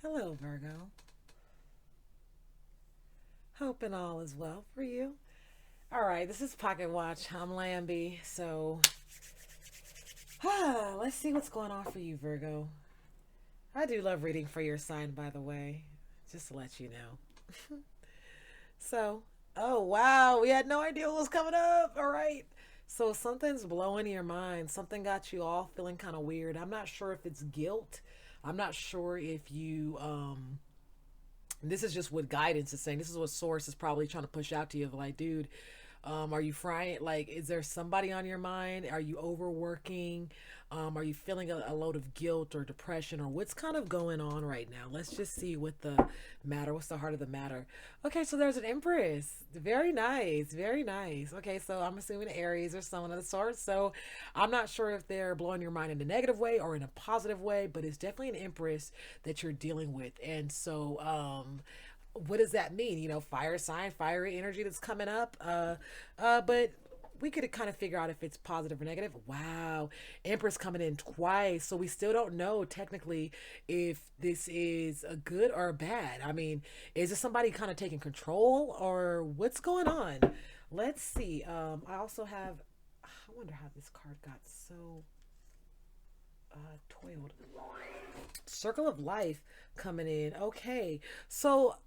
Hello, Virgo. Hoping all is well for you. All right, this is Pocket Watch. I'm Lambie. So, let's see what's going on for you, Virgo. I do love reading for your sign, by the way, just to let you know. So, oh wow, we had no idea what was coming up. All right. So, something's blowing your mind. Something got you all feeling kind of weird. I'm not sure if it's guilt. I'm not sure if you this is just what guidance is saying. This is what source is probably trying to push out to you. Like, dude, are you frying? Like, is there somebody on your mind? Are you overworking? Are you feeling a load of guilt or depression, or what's kind of going on right now? Let's just see what the matter. What's the heart of the matter? Okay, so there's an Empress. Very nice, very nice. Okay, so I'm assuming Aries or someone of the sort. So I'm not sure if they're blowing your mind in a negative way or in a positive way, but it's definitely an Empress that you're dealing with. And so, what does that mean? You know, fire sign, fiery energy that's coming up. But we could kind of figure out if it's positive or negative. Wow, Empress coming in twice, so we still don't know technically if this is a good or a bad. I mean, is it somebody kind of taking control or what's going on? Let's see. I also have. I wonder how this card got so toiled. Circle of Life coming in. Okay. So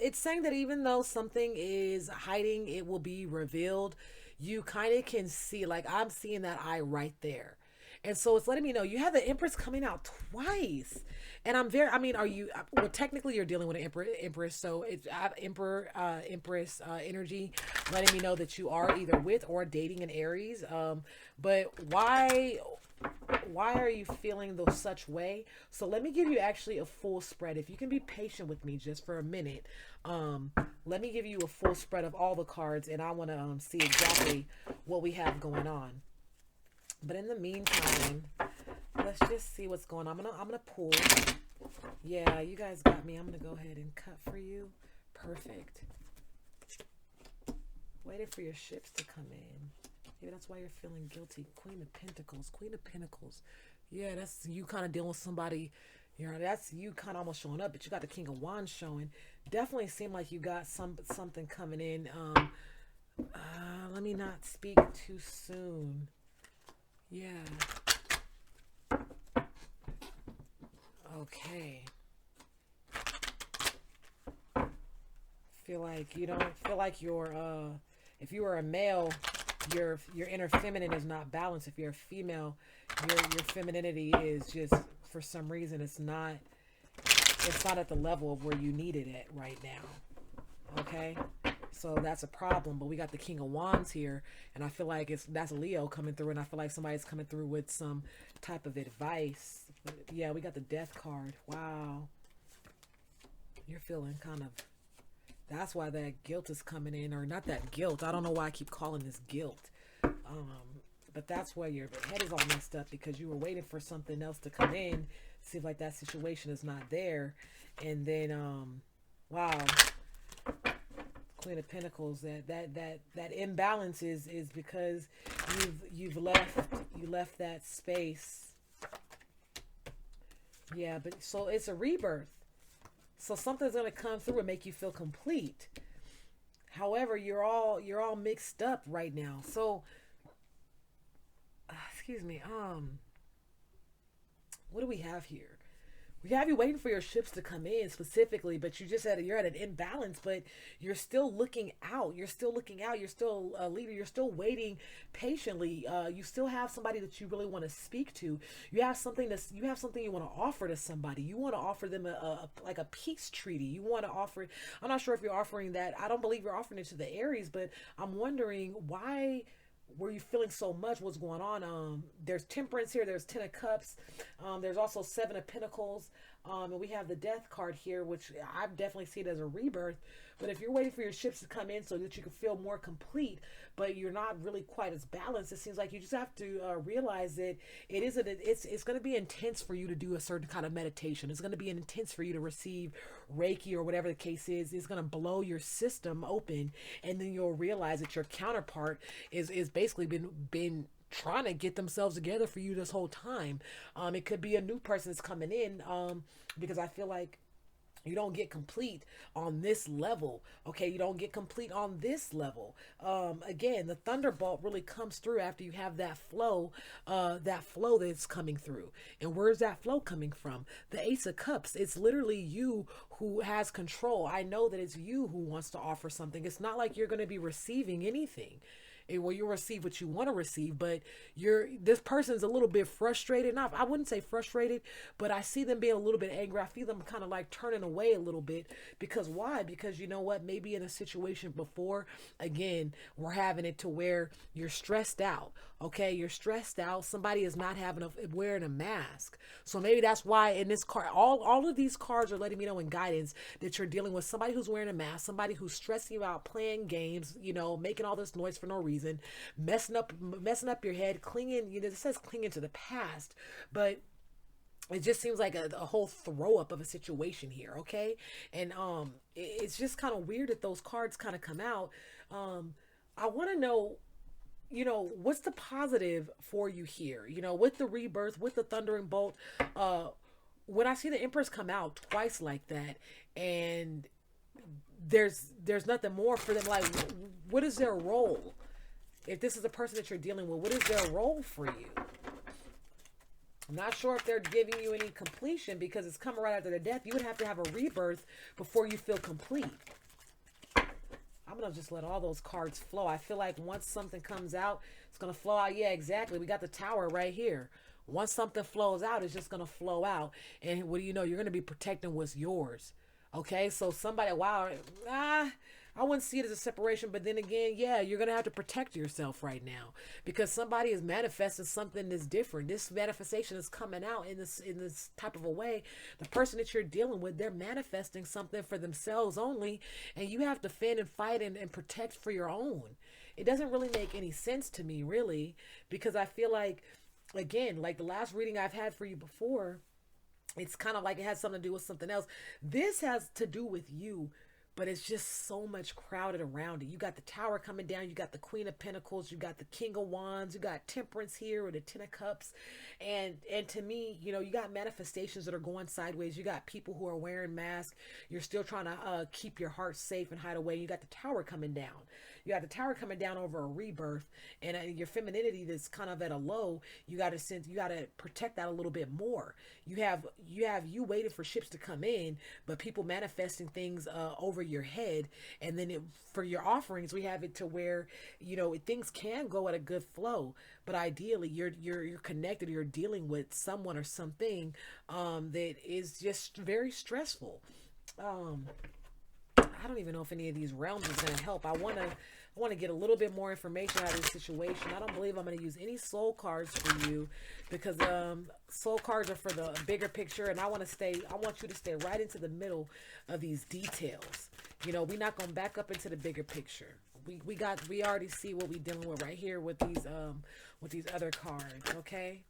it's saying that even though something is hiding, it will be revealed. You kind of can see, like, I'm seeing that eye right there. And so it's letting me know you have the Empress coming out twice. And I mean, are you, well, technically you're dealing with an Empress. So it's Empress energy letting me know that you are either with or dating an Aries. But why are you feeling those such way? So let me give you actually a full spread. If you can be patient with me just for a minute, let me give you a full spread of all the cards, and I want to see exactly what we have going on. But in the meantime, let's just see what's going on. I'm gonna pull. Yeah, you guys got me. I'm gonna go ahead and cut for you. Perfect. Waiting for your ships to come in. Maybe that's why you're feeling guilty. Queen of Pentacles. Queen of Pentacles. Yeah, that's you kind of dealing with somebody. You know, that's you kind of almost showing up, but you got the King of Wands showing. Definitely seem like you got something coming in. Let me not speak too soon. Yeah. Okay. Feel like you don't feel like you're if you were a male, your inner feminine is not balanced. If you're a female, your femininity is just for some reason it's not at the level of where you need it at right now. Okay? So that's a problem. But we got the King of Wands here, and I feel like that's Leo coming through, and I feel like somebody's coming through with some type of advice. But yeah, we got the Death card. Wow. You're feeling kind of, that's why that guilt is coming in, or not that guilt. I don't know why I keep calling this guilt. But that's why your head is all messed up, because you were waiting for something else to come in. Seems like that situation is not there. And then, wow, Queen of Pentacles. That imbalance is because you left that space. Yeah, but so it's a rebirth. So something's gonna come through and make you feel complete. However, you're all mixed up right now. So, excuse me. What do we have here? We have you waiting for your ships to come in specifically, but you're at an imbalance, but you're still looking out. You're still looking out. You're still a leader. You're still waiting patiently. You still have somebody that you really want to speak to. You have something you want to offer to somebody. You want to offer them like a peace treaty. You want to offer. I'm not sure if you're offering that. I don't believe you're offering it to the Aries, but I'm wondering why were you feeling so much? What's going on? There's Temperance here. There's Ten of Cups. There's also Seven of Pentacles. And we have the Death card here, which I definitely see it as a rebirth. But if you're waiting for your ships to come in so that you can feel more complete, but you're not really quite as balanced, it seems like you just have to realize that it's going to be intense for you to do a certain kind of meditation. It's going to be intense for you to receive Reiki or whatever the case is. It's going to blow your system open, and then you'll realize that your counterpart is basically been trying to get themselves together for you this whole time. It could be a new person that's coming in, because I feel like you don't get complete on this level. Okay, you don't get complete on this level. Again, the thunderbolt really comes through after you have that flow that's coming through. And where's that flow coming from? The Ace of Cups. It's literally you who has control. I know that it's you who wants to offer something. It's not like you're going to be receiving anything. Well, you'll receive what you want to receive, but this person's a little bit frustrated. Not, I wouldn't say frustrated, but I see them being a little bit angry. I feel them kind of like turning away a little bit, because why? Because you know what? Maybe in a situation before, again, we're having it to where you're stressed out. Okay, you're stressed out. Somebody is not wearing a mask, so maybe that's why in this card, all of these cards are letting me know in guidance that you're dealing with somebody who's wearing a mask, somebody who's stressing you out, playing games, making all this noise for no reason, messing up your head, clinging. It says clinging to the past, but it just seems like a whole throw up of a situation here. Okay, and it's just kind of weird that those cards kind of come out. I want to know, what's the positive for you here? With the rebirth, with the thundering bolt, when I see the Empress come out twice like that, and there's nothing more for them. Like, what is their role? If this is the person that you're dealing with, what is their role for you? I'm not sure if they're giving you any completion, because it's coming right after the death. You would have to have a rebirth before you feel complete. I'm going to just let all those cards flow. I feel like once something comes out, it's going to flow out. Yeah, exactly. We got the Tower right here. Once something flows out, it's just going to flow out. And what do you know? You're going to be protecting what's yours. Okay, so somebody, wow, I wouldn't see it as a separation, but then again, yeah, you're going to have to protect yourself right now, because somebody is manifesting something that's different. This manifestation is coming out in this type of a way. The person that you're dealing with, they're manifesting something for themselves only, and you have to fend and fight and protect for your own. It doesn't really make any sense to me, really, because I feel like, again, like the last reading I've had for you before, it's kind of like it has something to do with something else. This has to do with you, but it's just so much crowded around it. You got the Tower coming down. You got the Queen of Pentacles. You got the King of Wands. You got Temperance here with the Ten of Cups. And to me, you got manifestations that are going sideways. You got people who are wearing masks. You're still trying to keep your heart safe and hide away. You got the Tower coming down. You got the Tower coming down over a rebirth, and your femininity that's kind of at a low. You got to protect that a little bit more. You waited for ships to come in, but people manifesting things over your head, and then for your offerings, we have it to where things can go at a good flow, but ideally you're connected. You're dealing with someone or something that is just very stressful. I don't even know if any of these realms is going to help. I want to get a little bit more information out of this situation. I don't believe I'm going to use any soul cards for you, because soul cards are for the bigger picture, and I want you to stay right into the middle of these details. We're not going to back up into the bigger picture. We already see what we're dealing with right here with these other cards, okay?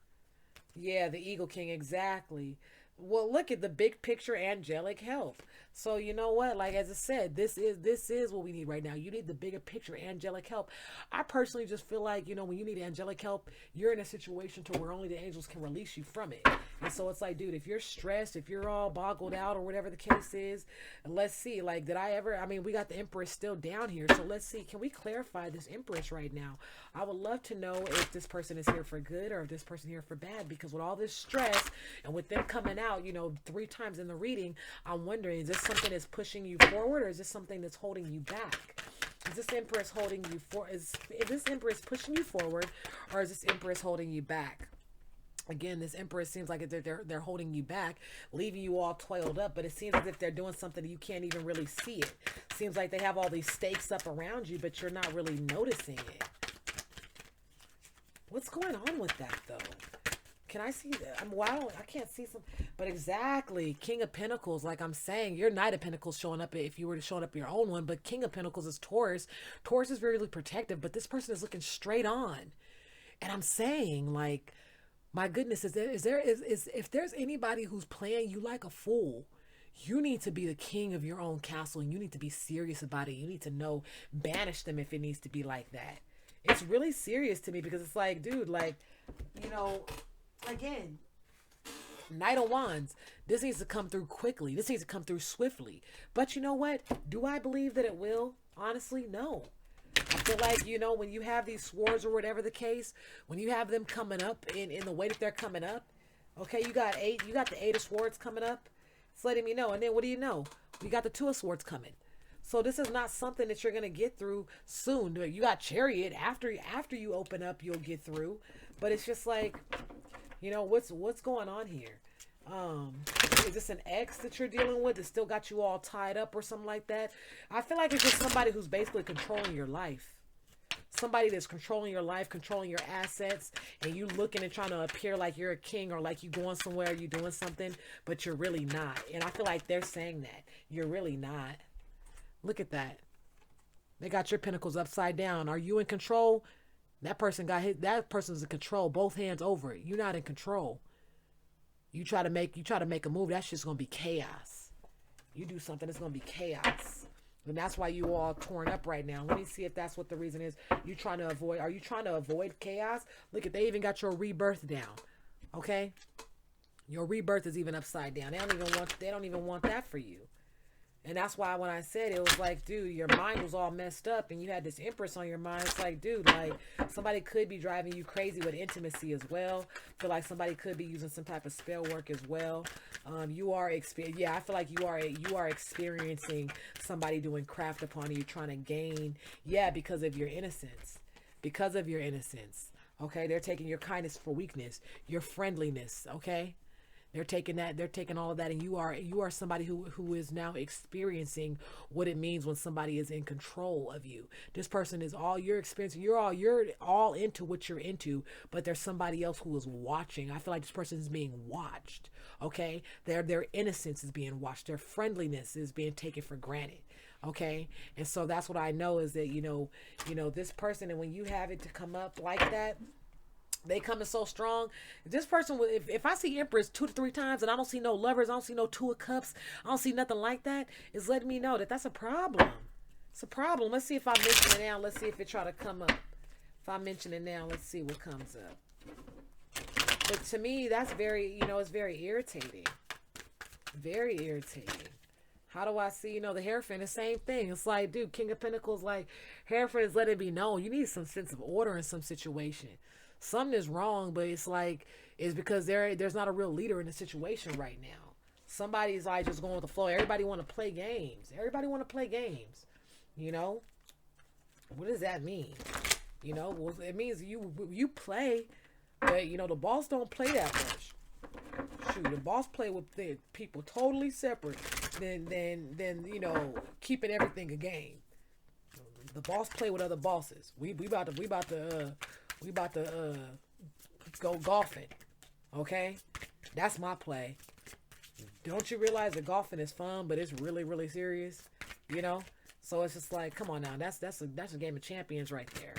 Yeah, the Eagle King, exactly. Well, look at the big picture, angelic help. So you know what? Like, as I said, this is what we need right now. You need the bigger picture, angelic help. I personally just feel like, when you need angelic help, you're in a situation to where only the angels can release you from it. And so it's like, dude, if you're stressed, if you're all boggled out or whatever the case is, let's see, like, we got the Empress still down here. So let's see, can we clarify this Empress right now? I would love to know if this person is here for good or if this person is here for bad, because with all this stress and with them coming out, 3 times in the reading, I'm wondering, is this something that's pushing you forward, or is this something that's holding you back? Is this Empress holding you is this Empress pushing you forward, or is this Empress holding you back? Again, this Empress seems like they're holding you back, leaving you all toiled up, but it seems as if they're doing something that you can't even really see it. Seems like they have all these stakes up around you, but you're not really noticing it. What's going on with that, though? Can I see that? I can't see some, but exactly. King of Pentacles, like I'm saying, your Knight of Pentacles showing up if you were to show up your own one, but King of Pentacles is Taurus. Taurus is very protective, but this person is looking straight on. And I'm saying, like, my goodness, if there's anybody who's playing you like a fool, you need to be the king of your own castle, and you need to be serious about it. You need to banish them if it needs to be like that. It's really serious to me because it's like, dude, like, you know, again, Knight of Wands. This needs to come through quickly. This needs to come through swiftly. But you know what? Do I believe that it will? Honestly, no. I feel like, you know, when you have these swords or whatever the case, when you have them coming up in the way that they're coming up, okay, you got the Eight of Swords coming up. It's letting me know. And then what do you know? We got the Two of Swords coming. So this is not something that you're gonna get through soon. You got Chariot after you open up, you'll get through. But it's just like, you know, what's going on here? Is this an ex that you're dealing with that still got you all tied up or something like that? I feel like it's just somebody who's basically controlling your life. Somebody that's controlling your life, controlling your assets, and you looking and trying to appear like you're a king or like you going somewhere, you doing something, but you're really not. And I feel like they're saying that. You're really not. Look at that. They got your pentacles upside down. Are you in control? That person's in control. Both hands over it. You're not in control. You try to make a move, that's just gonna be chaos. You do something, it's gonna be chaos. And that's why you all torn up right now. Let me see if that's what the reason is. Are you trying to avoid chaos? Look at, they even got your rebirth down. Okay? Your rebirth is even upside down. They don't even want that for you. And that's why when I said it was like, dude, your mind was all messed up and you had this Empress on your mind. It's like, dude, like somebody could be driving you crazy with intimacy as well. I feel like somebody could be using some type of spell work as well. I feel like you are experiencing somebody doing craft upon you, trying to gain, because of your innocence. Because of your innocence. Okay, they're taking your kindness for weakness, your friendliness, okay? They're taking all of that, and you are somebody who is now experiencing what it means when somebody is in control of you. This person is all you're experiencing. You're all into what you're into, but there's somebody else who is watching. I feel like this person is being watched. Okay, their innocence is being watched. Their friendliness is being taken for granted. Okay, and so that's what I know is that you know this person, and when you have it to come up like that. They coming so strong. This person, if I see Empress 2 to 3 times and I don't see no lovers, I don't see no Two of Cups, I don't see nothing like that, it's letting me know that that's a problem. It's a problem. Let's see if I mention it now. Let's see if it try to come up. If I mention it now, let's see what comes up. But to me, that's very, it's very irritating. Very irritating. How do I see, the Hierophant, the same thing. It's like, dude, King of Pentacles, like, Hierophant is letting it be known. You need some sense of order in some situation. Something is wrong, but it's because there's not a real leader in the situation right now. Somebody's like just going with the flow. Everybody want to play games. What does that mean? Well, it means you play, but the boss don't play that much. Shoot, the boss play with people totally separate than keeping everything a game. The boss play with other bosses. We about to go golfing, okay? That's my play. Don't you realize that golfing is fun, but it's really, really serious, So it's just like, come on now, that's a game of champions right there.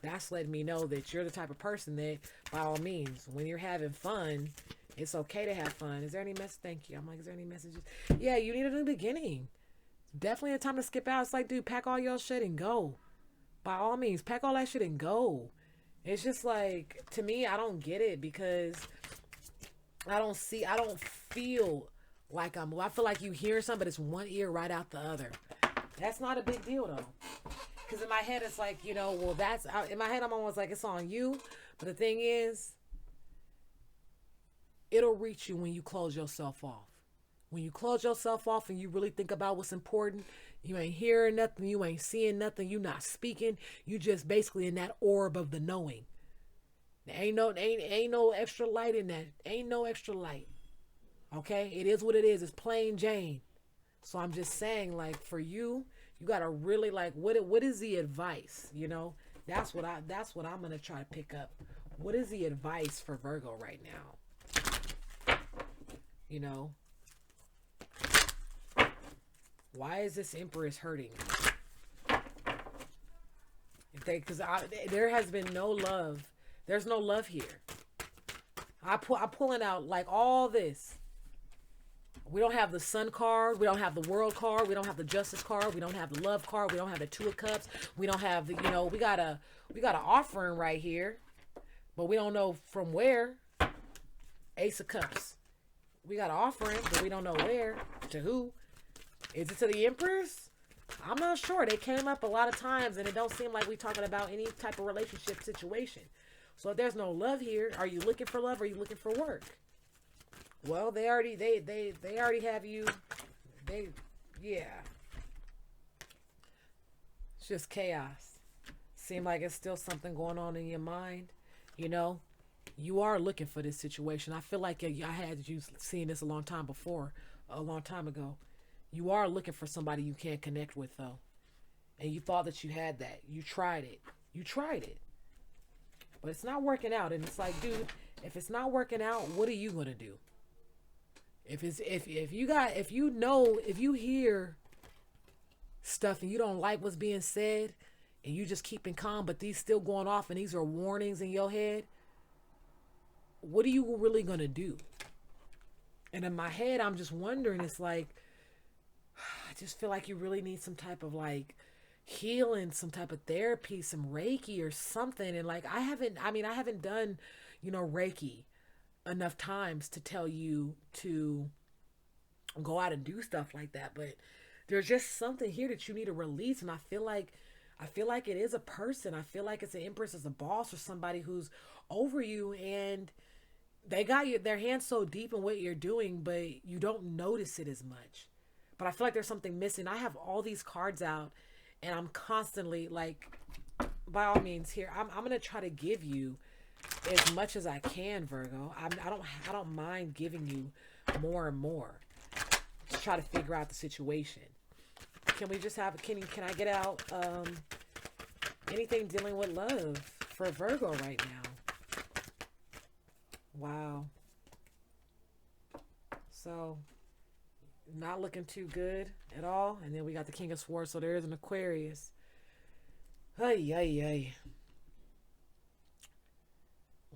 That's letting me know that you're the type of person that, by all means, when you're having fun, it's okay to have fun. Is there any message? Thank you. I'm like, is there any messages? Yeah, you need a new beginning. Definitely a time to skip out. It's like, dude, pack all your shit and go. By all means, pack all that shit and go. It's just like, to me, I don't get it because I don't feel like I feel like you hear something, but it's one ear right out the other. That's not a big deal, though. Because in my head, it's like, in my head, I'm almost like, it's on you. But the thing is, it'll reach you when you close yourself off. When you close yourself off and you really think about what's important, you ain't hearing nothing, you ain't seeing nothing, you not speaking, you just basically in that orb of the knowing. There ain't no extra light in that. Ain't no extra light. Okay? It is what it is. It's plain Jane. So I'm just saying, like, for you, you gotta really like what is the advice? That's what I'm gonna try to pick up. What is the advice for Virgo right now? Why is this Empress hurting? Because there has been no love. There's no love here. I'm pulling out like all this. We don't have the Sun card. We don't have the World card. We don't have the Justice card. We don't have the Love card. We don't have the Two of Cups. We don't have the, we got an offering right here, but we don't know from where. Ace of Cups. We got an offering, but we don't know where. To who? Is it to the Empress? I'm not sure. They came up a lot of times, and it don't seem like we're talking about any type of relationship situation. So if there's no love here, are you looking for love or are you looking for work? Well, they already have you. Yeah. It's just chaos. Seem like it's still something going on in your mind. You are looking for this situation. I feel like I had you seeing this a long time ago. You are looking for somebody you can't connect with, though. And you thought that you had that. You tried it. But it's not working out. And it's like, dude, if it's not working out, what are you going to do? If you hear stuff and you don't like what's being said and you just keeping calm, but these still going off and these are warnings in your head, what are you really going to do? And in my head, I'm just wondering, it's like, I just feel like you really need some type of like healing, some type of therapy, some Reiki or something. And like, I haven't done, Reiki enough times to tell you to go out and do stuff like that. But there's just something here that you need to release. And I feel like it is a person. I feel like it's an Empress, it's a boss or somebody who's over you, and they got their hands so deep in what you're doing, but you don't notice it as much. But I feel like there's something missing. I have all these cards out, and I'm constantly like, by all means, here I'm gonna try to give you as much as I can, Virgo. I don't mind giving you more and more to try to figure out the situation. Can we just have? Can I get out anything dealing with love for Virgo right now? Wow. So, not looking too good at all. And then we got the King of Swords, so there is an Aquarius. Ay, ay, ay.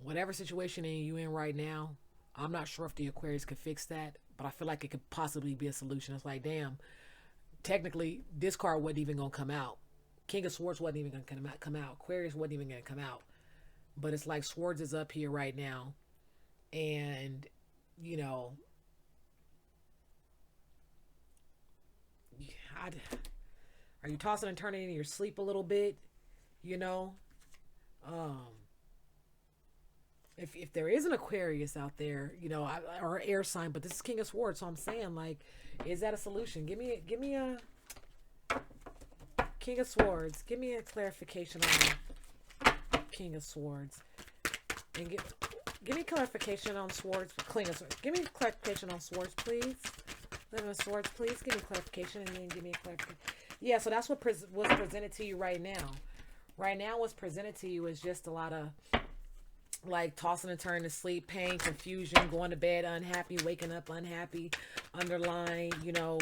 Whatever situation you in right now, I'm not sure if the Aquarius could fix that, but I feel like it could possibly be a solution. It's like, damn, technically, this card wasn't even going to come out. King of Swords wasn't even going to come out. Aquarius wasn't even going to come out. But it's like Swords is up here right now. And, are you tossing and turning in your sleep a little bit? If there is an Aquarius out there, or air sign, but this is King of Swords, so I'm saying, like, is that a solution? Give me a King of Swords. Give me a clarification on King of Swords, and give me clarification on Swords. King of Swords. Give me clarification on Swords, please. Seven of Swords, please. Give me clarification, and then give me a clarification. Yeah, so that's what was presented to you right now. Right now, what's presented to you is just a lot of like tossing and turning to sleep, pain, confusion, going to bed unhappy, waking up unhappy, underlying,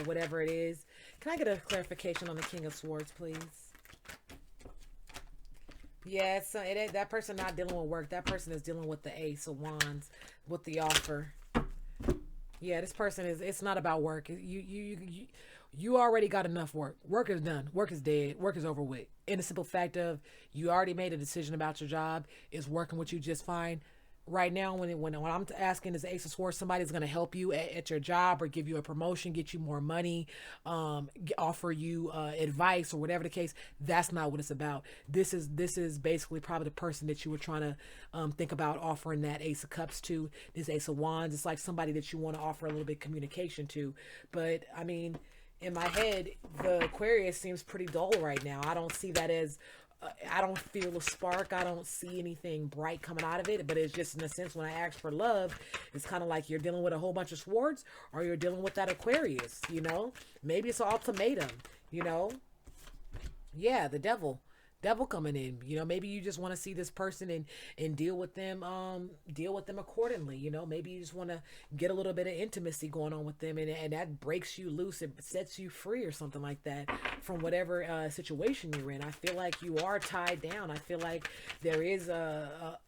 whatever it is. Can I get a clarification on the King of Swords, please? Yeah, that person not dealing with work. That person is dealing with the Ace of Wands, with the offer. Yeah, this person it's not about work. You already got enough work. Work is done. Work is dead. Work is over with. In the simple fact of you already made a decision about your job. It's working with you just fine. Right now, when I'm asking is Ace of Swords, somebody's going to help you at your job or give you a promotion, get you more money, offer you advice or whatever the case. That's not what it's about. This is basically probably the person that you were trying to think about offering that Ace of Cups to. This Ace of Wands, it's like somebody that you want to offer a little bit of communication to. But I mean, in my head, the Aquarius seems pretty dull right now. I don't see that as I don't feel a spark. I don't see anything bright coming out of it. But it's just in a sense, when I ask for love, it's kind of like you're dealing with a whole bunch of swords or you're dealing with that Aquarius, Maybe it's an ultimatum, Yeah, the devil coming in, maybe you just want to see this person and deal with them accordingly, maybe you just want to get a little bit of intimacy going on with them, and that breaks you loose, it sets you free or something like that from whatever situation you're in. I feel like you are tied down. I feel like there is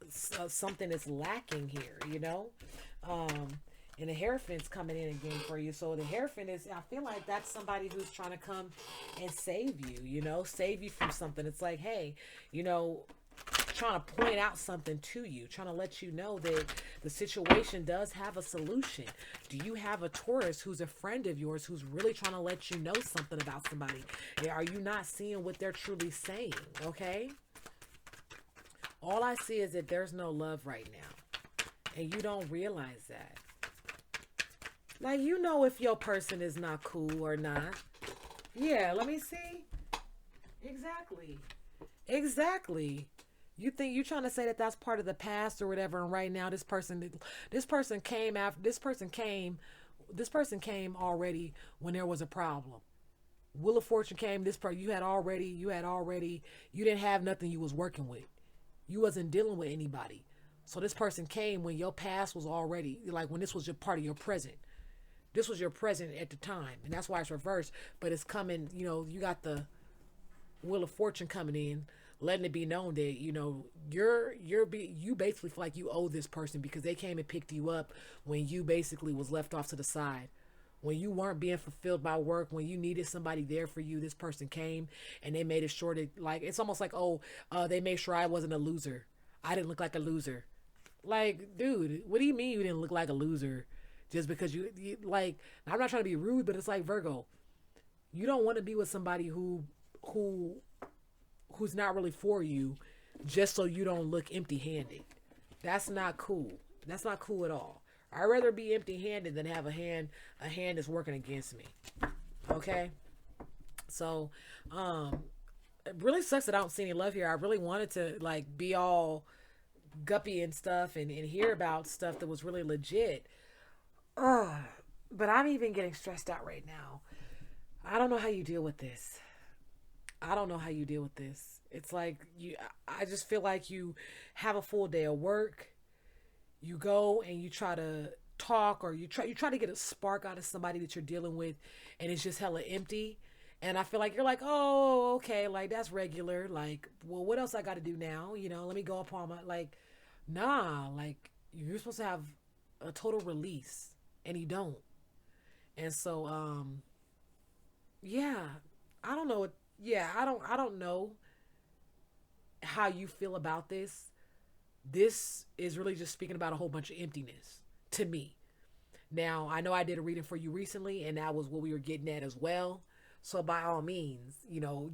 something that's lacking here, And the Hierophant's coming in again for you. So the Hierophant is, I feel like that's somebody who's trying to come and save you, save you from something. It's like, hey, you know, trying to point out something to you, trying to let you know that the situation does have a solution. Do you have a Taurus who's a friend of yours who's really trying to let you know something about somebody? Are you not seeing what they're truly saying? Okay. All I see is that there's no love right now. And you don't realize that. Like, if your person is not cool or not. Yeah, let me see. Exactly. You think you're trying to say that that's part of the past or whatever, and right now this person came already when there was a problem. Wheel of Fortune came. You didn't have nothing you was working with. You wasn't dealing with anybody. So this person came when your past was already, like when this was your part of your present. This was your present at the time, and that's why it's reversed. But it's coming. You got the Wheel of Fortune coming in, letting it be known that you basically feel like you owe this person because they came and picked you up when you basically was left off to the side, when you weren't being fulfilled by work, when you needed somebody there for you. This person came and they made it sure that, like, it's almost like, they made sure I wasn't a loser. I didn't look like a loser. Like, dude, what do you mean you didn't look like a loser? Just because you like, I'm not trying to be rude, but it's like, Virgo, you don't want to be with somebody who's not really for you, just so you don't look empty-handed. That's not cool. That's not cool at all. I'd rather be empty-handed than have a hand that's working against me. Okay? So, it really sucks that I don't see any love here. I really wanted to, like, be all guppy and stuff and hear about stuff that was really legit. But I'm even getting stressed out right now. I don't know how you deal with this. It's like I just feel like you have a full day of work. You go and you try to talk, or you try to get a spark out of somebody that you're dealing with, and it's just hella empty. And I feel like you're like, oh, okay, like that's regular. Like, well, what else I got to do now? Let me go upon my, like, nah, like you're supposed to have a total release, and you don't. And so, yeah, I don't know. Yeah, I don't know how you feel about this. This is really just speaking about a whole bunch of emptiness to me. Now, I know I did a reading for you recently, and that was what we were getting at as well. So by all means,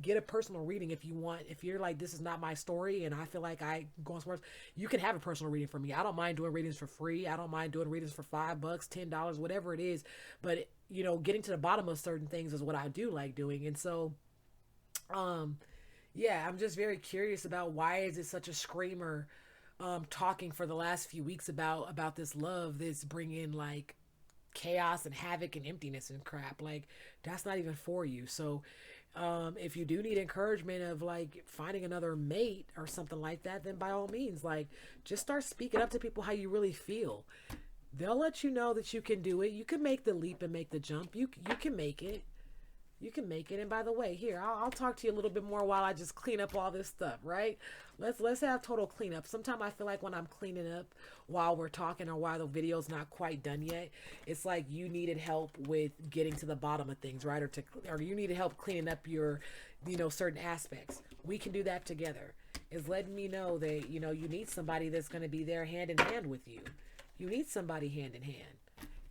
get a personal reading if you want. If you're like, this is not my story and I feel like I go on sports, you can have a personal reading for me. I don't mind doing readings for free. I don't mind doing readings for $5, $10, whatever it is. But, getting to the bottom of certain things is what I do like doing. And so, yeah, I'm just very curious about why is it such a screamer, talking for the last few weeks about this love that's bringing like chaos and havoc and emptiness and crap. Like, that's not even for you. So if you do need encouragement of like finding another mate or something like that, then by all means, like, just start speaking up to people how you really feel. They'll let you know that you can do it. You can make the leap and make the jump. You can make it. You can make it. And by the way, here, I'll talk to you a little bit more while I just clean up all this stuff, right? Let's have total cleanup. Sometimes I feel like when I'm cleaning up while we're talking or while the video's not quite done yet, it's like you needed help with getting to the bottom of things, right? Or you needed help cleaning up your, certain aspects. We can do that together. It's letting me know that, you need somebody that's going to be there hand in hand with you. You need somebody hand in hand.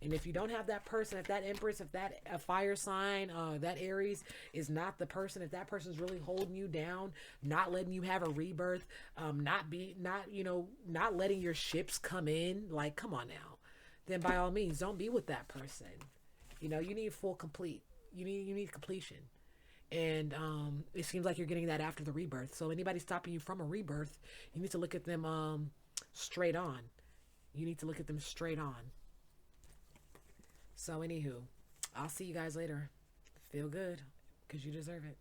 And if you don't have that person, if that Empress, if that a fire sign, that Aries is not the person, if that person's really holding you down, not letting you have a rebirth, not letting your ships come in, like, come on now, then by all means, don't be with that person. You need you need completion. And it seems like you're getting that after the rebirth. So anybody stopping you from a rebirth, you need to look at them straight on. You need to look at them straight on. So anywho, I'll see you guys later. Feel good, because you deserve it.